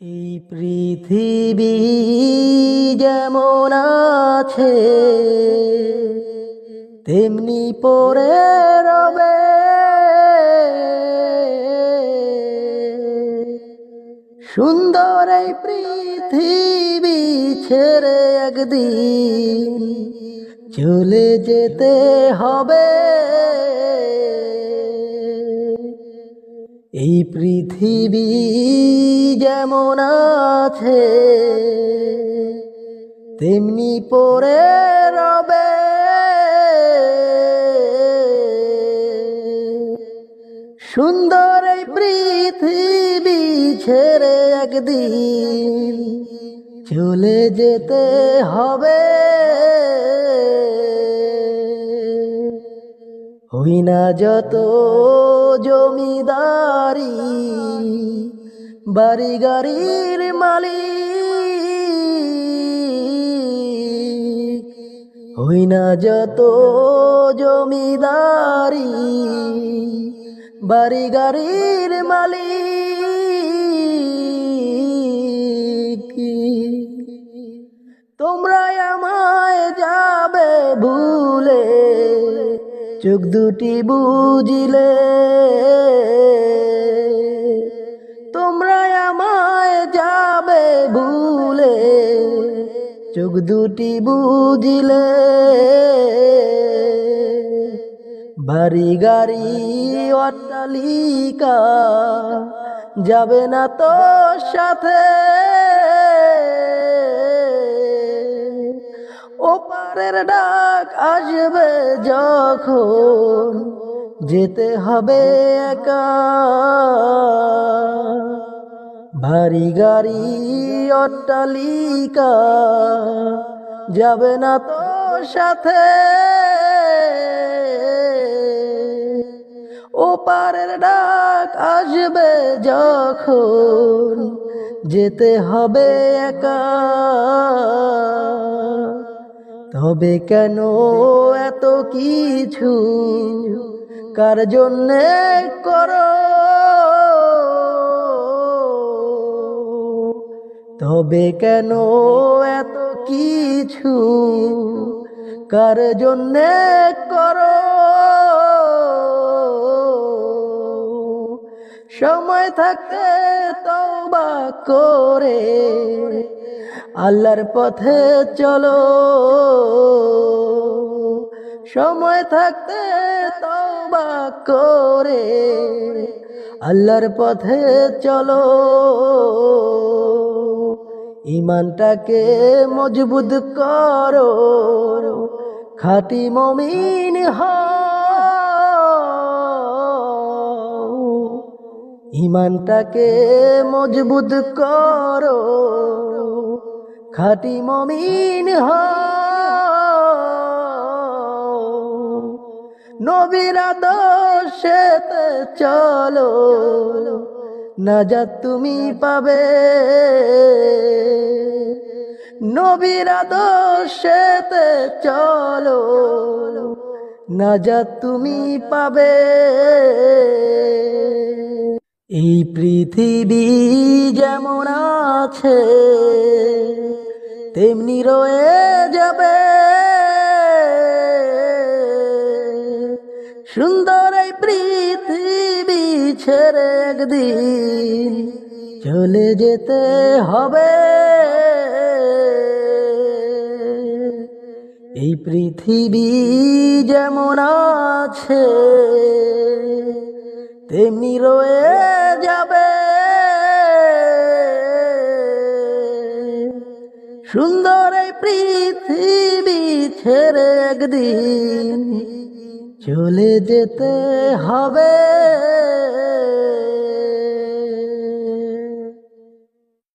এই পৃথিবী যেমন আছে তেমনি পড়ে রবে, সুন্দর এই পৃথিবী ছেড়ে একদিন চলে যেতে হবে। এই পৃথিবী যেমন আছে তেমনি পড়ে রবে, সুন্দর এই পৃথিবী ছেড়ে একদিন চলে যেতে হবে। হই না যত জমিদারি বাড়ি গাড়ির মালিক, হই না যত জমিদারি বাড়ি গাড়ির মালিক, তোমরা আমায় যাবে ভুলে চোখ দুটি বুঝিলে, তোমরা আমায় যাবে ভুলে চোখ দুটি বুঝিলে, বাড়ি গাড়ি অট্টালিকা যাবে না তো সাথে, ওপারের ডাক আসবে যখন যেতে হবে একা, বাড়ি গাড়ি অট্টালিকা যাবে না তো সাথে, ওপারের ডাক আসবে যখন যেতে হবে একা। তবে কেন এত কিছু কার জন্যে করো, তবে কেন এত কিছু কার জন্যে করো, সময় থাকতে তওবা করে আল্লাহর পথে চলো, সময় থাকতে তওবা করে আল্লাহর পথে চলো, ঈমানটাকে মজবুত করো, খাঁটি মুমিন হও, ঈমানটাকে মজবুত করো, খাঁটি মুমিন হও, নবীর আদর্শেতে চলো নাজাত তুমি পাবে, নবীর আদর্শেতে চলো নাজাত তুমি পাবে। এই পৃথিবী যেমন আছে তেমনি রয়ে যাবে, সুন্দর এই পৃথিবী ছেড়ে একদিন চলে যেতে হবে। এই পৃথিবী যেমন আছে তেমনি রয়ে যাবে, সুন্দর এই পৃথিবী ছেড়ে একদিন চলে যেতে হবে।